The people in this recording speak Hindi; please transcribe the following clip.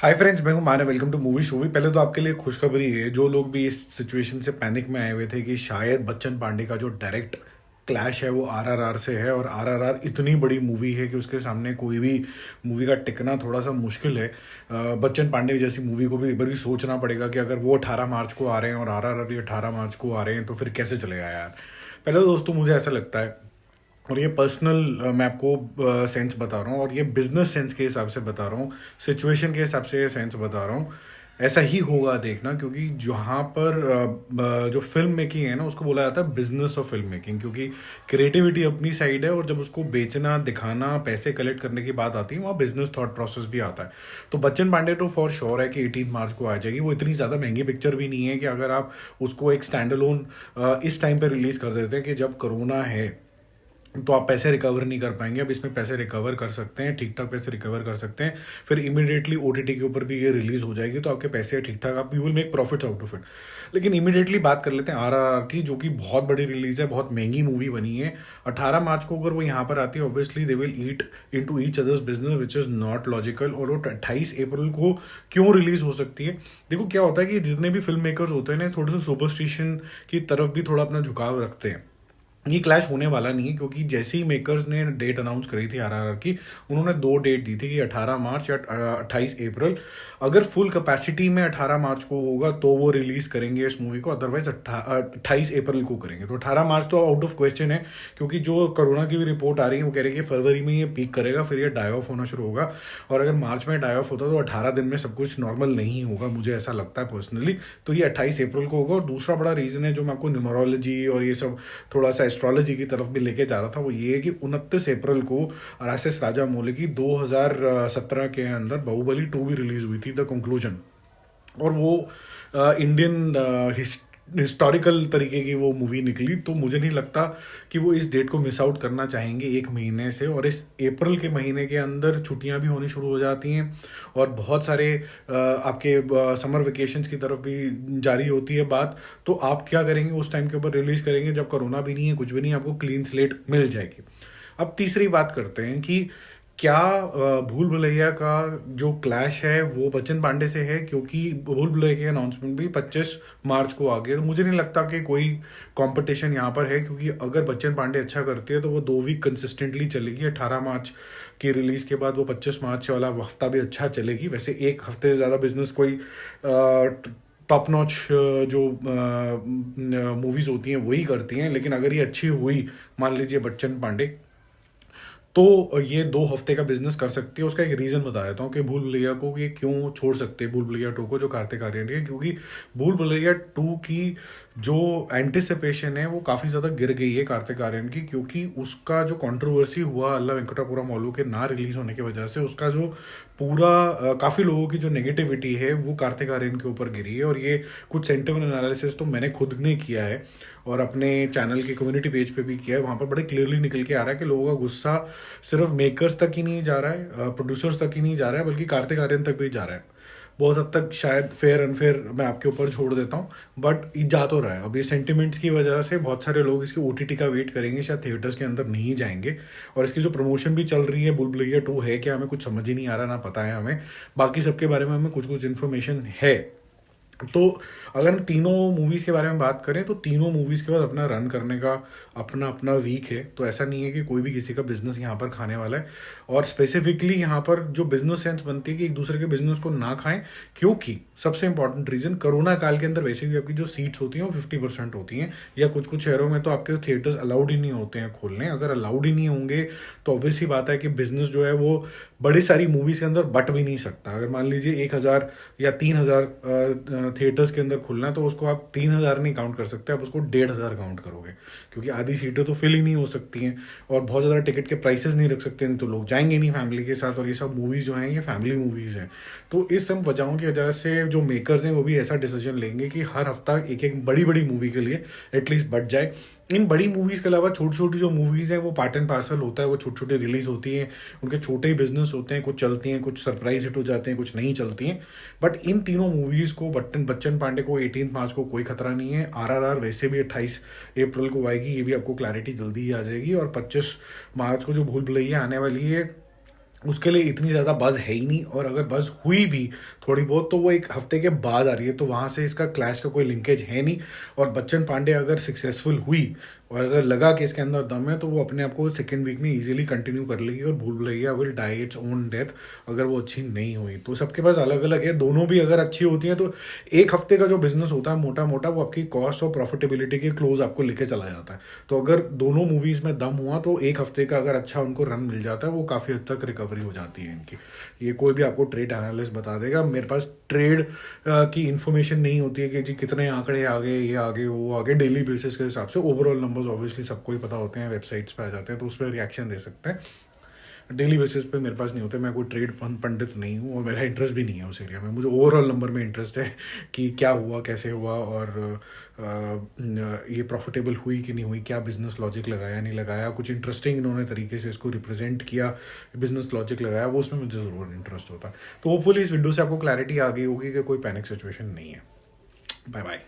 हाय फ्रेंड्स, मैं हूं Manav. Welcome to movie showy. पहले तो आपके लिए खुशखबरी है, जो लोग भी इस सिचुएशन से पैनिक में आए हुए थे कि शायद बच्चन पांडे का जो डायरेक्ट क्लैश है वो आरआरआर से है, और आरआरआर इतनी बड़ी मूवी है कि उसके सामने कोई भी मूवी का टिकना थोड़ा सा मुश्किल है। बच्चन पांडे जैसी मूवी को भी एक बार भी सोचना पड़ेगा कि अगर वो 18 मार्च को आ रहे हैं और आरआरआर भी 18 मार्च को आ रहे हैं तो फिर कैसे चलेगा यार। पहले तो दोस्तों मुझे ऐसा लगता है, और ये पर्सनल मैं आपको सेंस बता रहा हूँ, और ये बिजनेस सेंस के हिसाब से बता रहा हूँ, सिचुएशन के हिसाब से ये सेंस बता रहा हूँ। ऐसा ही होगा देखना, क्योंकि जहाँ पर जो फिल्म मेकिंग है ना, उसको बोला जाता है बिजनेस ऑफ फिल्म मेकिंग, क्योंकि क्रिएटिविटी अपनी साइड है और जब उसको बेचना, दिखाना, पैसे कलेक्ट करने की बात आती है, वहाँ बिजनेस थॉट प्रोसेस भी आता है। तो बच्चन पांडे तो फॉर श्योर है कि 18 मार्च को आ जाएगी। वो इतनी ज़्यादा महंगी पिक्चर भी नहीं है कि अगर आप उसको एक स्टैंड अलोन इस टाइम पे रिलीज़ कर देते हैं कि जब कोरोना है, तो आप पैसे रिकवर नहीं कर पाएंगे। अब इसमें पैसे रिकवर कर सकते हैं, ठीक ठाक पैसे रिकवर कर सकते हैं। फिर इमीडिएटली ओटीटी के ऊपर भी ये रिलीज हो जाएगी, तो आपके पैसे ठीक ठाक, आप you will make profits out of it. लेकिन इमीडिएटली बात कर लेते हैं आरआरआर की, जो कि बहुत बड़ी रिलीज है, बहुत महंगी मूवी बनी है। 18 मार्च को अगर वो यहाँ पर आती है, obviously they will eat into each others business, which is not logical. और वो 28 अप्रैल को क्यों रिलीज हो सकती है? देखो क्या होता है कि जितने भी फिल्म मेकर्स होते हैं ना, थोड़े से सुपरस्टिशन की तरफ भी थोड़ा अपना झुकाव रखते हैं। ये क्लैश होने वाला नहीं है, क्योंकि जैसे ही मेकर्स ने डेट अनाउंस करी थी आरआरआर की, उन्होंने दो डेट दी थी कि 18 मार्च या 28 अप्रैल। अगर फुल कैपेसिटी में 18 मार्च को होगा तो वो रिलीज करेंगे इस मूवी को, अदरवाइज 28 अप्रैल को करेंगे। तो 18 मार्च तो आउट ऑफ क्वेश्चन है, क्योंकि जो कोरोना की भी रिपोर्ट आ रही है वो कह रही है कि फरवरी में ये पीक करेगा, फिर ये डाई ऑफ होना शुरू होगा। और अगर मार्च में डाई ऑफ होता तो 18 दिन में सब कुछ नॉर्मल नहीं होगा, मुझे ऐसा लगता है पर्सनली। तो ये 28 अप्रैल को होगा। और दूसरा बड़ा रीजन है जो मैं आपको न्यूमरोलॉजी और ये सब थोड़ा सा एस्ट्रोलॉजी की तरफ भी लेके जा रहा था, वो ये है कि 29 अप्रैल को आरएसएस राजामौली की 2017 के अंदर बाहुबली 2 भी रिलीज हुई थी, द कंक्लूजन। और वो इंडियन हिस्टोरिकल तरीके की वो मूवी निकली। तो मुझे नहीं लगता कि वो इस डेट को मिस आउट करना चाहेंगे एक महीने से। और इस अप्रैल के महीने के अंदर छुट्टियां भी होनी शुरू हो जाती हैं, और बहुत सारे आपके समर वेकेशंस की तरफ भी जारी होती है बात। तो आप क्या करेंगे उस टाइम के ऊपर? रिलीज करेंगे जब कोरोना भी नहीं है, कुछ भी नहीं है, आपको क्लीन स्लेट मिल जाएगी। अब तीसरी बात करते हैं कि क्या भूल भुलैया का जो क्लैश है वो बच्चन पांडे से है, क्योंकि भूल भुलैया की अनाउंसमेंट भी 25 मार्च को आ गई। तो मुझे नहीं लगता कि कोई कंपटीशन यहाँ पर है, क्योंकि अगर बच्चन पांडे अच्छा करती है तो वो 2 वीक कंसिस्टेंटली चलेगी। 18 मार्च की रिलीज के बाद वो 25 मार्च वाला हफ्ता भी अच्छा चलेगी। वैसे एक हफ्ते से ज़्यादा बिजनेस कोई टॉप नॉच जो मूवीज होती हैं वही करती हैं। लेकिन अगर ये अच्छी हुई, मान लीजिए बच्चन पांडे, तो ये 2 हफ्ते का बिजनेस कर सकती है। उसका एक रीज़न बता देता हूँ कि भूल भुलैया को ये क्यों छोड़ सकते हैं, भूल भुलैया 2 को, जो कार्तिक आर्यन की है। क्योंकि भूल भुलैया 2 की जो एंटिसिपेशन है वो काफ़ी ज़्यादा गिर गई है कार्तिक आर्यन की, क्योंकि उसका जो कंट्रोवर्सी हुआ अल्ला वेंकटापुरम मौलू के ना रिलीज होने की वजह से, उसका जो पूरा काफ़ी लोगों की जो नेगेटिविटी है वो कार्तिक आर्यन के ऊपर गिरी है। और ये कुछ सेंटिमेंट एनालिसिस तो मैंने खुद ने किया है, और अपने चैनल के कम्युनिटी पेज पे भी किया है। वहाँ पर बड़े क्लियरली निकल के आ रहा है कि लोगों का गुस्सा सिर्फ मेकर्स तक ही नहीं जा रहा है, प्रोड्यूसर्स तक ही नहीं जा रहा है, बल्कि कार्तिक आर्यन तक भी जा रहा है। बहुत हद तक शायद फेयर अनफेयर मैं आपके ऊपर छोड़ देता हूँ, बट ये जा तो रहा है। अब ये सेंटिमेंट्स की वजह से बहुत सारे लोग इसकी ओटीटी का वेट करेंगे, शायद थिएटर्स के अंदर नहीं जाएंगे। और इसकी जो प्रमोशन भी चल रही है, बुल बुलैया 2 है क्या, हमें कुछ समझ ही नहीं आ रहा, ना पता है हमें। बाकी सबके बारे में हमें कुछ कुछ इन्फॉर्मेशन है। तो अगर हम तीनों मूवीज़ के बारे में बात करें, तो तीनों मूवीज़ के बाद अपना रन करने का अपना अपना वीक है। तो ऐसा नहीं है कि कोई भी किसी का बिजनेस यहाँ पर खाने वाला है। और स्पेसिफिकली यहाँ पर जो बिजनेस सेंस बनती है कि एक दूसरे के बिजनेस को ना खाएं, क्योंकि सबसे इंपॉर्टेंट रीज़न, कोरोना काल के अंदर वैसे भी आपकी जो सीट्स होती हैं वो 50% होती हैं, या कुछ कुछ शहरों में तो आपके थिएटर्स अलाउड ही नहीं होते हैं खोलने। अगर अलाउड ही नहीं होंगे तो ऑब्वियसली बात है कि बिजनेस जो है वो बड़ी सारी मूवीज़ के अंदर बट भी नहीं सकता। अगर मान लीजिए 1,000 या 3,000 थिएटर्स के अंदर खुलना है, तो उसको आप 3,000 नहीं काउंट कर सकते, आप उसको 1,500 काउंट करोगे, क्योंकि आधी सीटें तो फिल ही नहीं हो सकती हैं। और बहुत ज़्यादा टिकट के प्राइसेस नहीं रख सकते, नहीं तो लोग जाएंगे नहीं फैमिली के साथ। और ये सब मूवीज़ जो हैं ये फैमिली मूवीज़ हैं। तो इस सब वजहों की वजह से जो मेकर्स हैं वो भी ऐसा डिसीजन लेंगे कि हर हफ्ता एक एक बड़ी बड़ी मूवी के लिए एटलीस्ट बच जाए। इन बड़ी मूवीज़ के अलावा छोटी छोटी जो मूवीज़ हैं वो पार्ट एंड पार्सल होता है, वो छोटे छोटे रिलीज़ होती हैं, उनके छोटे ही बिजनेस होते हैं, कुछ चलती हैं, कुछ सरप्राइज हिट हो जाते हैं, कुछ नहीं चलती हैं। बट इन तीनों मूवीज़ को, बच्चन पांडे को 18 मार्च को कोई खतरा नहीं है। आरआरआर वैसे भी 28 अप्रैल को आएगी, ये भी आपको क्लैरिटी जल्दी ही आ जाएगी। और 25 मार्च को जो भूल भुलैया आने वाली है उसके लिए इतनी ज़्यादा बज़ है ही नहीं, और अगर बज़ हुई भी थोड़ी बहुत तो वो एक हफ्ते के बाद आ रही है, तो वहाँ से इसका क्लैश का कोई लिंकेज है नहीं। और बच्चन पांडे अगर सक्सेसफुल हुई और अगर लगा कि इसके अंदर दम है, तो वो अपने आप को सेकेंड वीक में इजीली कंटिन्यू कर लेगी, और Bhool Bhulaiyaa will die its own death अगर वो अच्छी नहीं हुई। तो सबके पास अलग अलग है, दोनों भी अगर अच्छी होती हैं तो एक हफ्ते का जो बिजनेस होता है मोटा मोटा, वो आपकी कॉस्ट और प्रॉफिटेबिलिटी के क्लोज आपको लेके चला जाता है। तो अगर दोनों मूवीज़ में दम हुआ तो एक हफ्ते का अगर अच्छा उनको रन मिल जाता है, वो काफ़ी हद तक रिकवरी हो जाती है इनकी। ये कोई भी आपको ट्रेड एनालिस्ट बता देगा। मेरे पास ट्रेड की इन्फॉर्मेशन नहीं होती है कि जी कितने आंकड़े आ गए, ये आगे वो आगे, डेली बेसिस के हिसाब से ओवरऑल नंबर्स ऑब्वियसली सबको ही पता होते हैं, वेबसाइट्स पे आ जाते हैं, तो उस पर रिएक्शन दे सकते हैं। डेली बेसिस पे मेरे पास नहीं होते, मैं कोई ट्रेड पंडित नहीं हूँ, और मेरा इंटरेस्ट भी नहीं है उस एरिया में। मुझे ओवरऑल नंबर में इंटरेस्ट है कि क्या हुआ, कैसे हुआ, और ये प्रॉफिटेबल हुई कि नहीं हुई, क्या बिजनेस लॉजिक लगाया नहीं लगाया, कुछ इंटरेस्टिंग इन्होंने तरीके से इसको रिप्रेजेंट किया, बिजनेस लॉजिक लगाया, वो उसमें मुझे ज़रूर इंटरेस्ट होता है। तो होपफुली इस वीडियो से आपको क्लैरिटी आ गई होगी कि कोई पैनिक सिचुएशन नहीं है। Bye bye.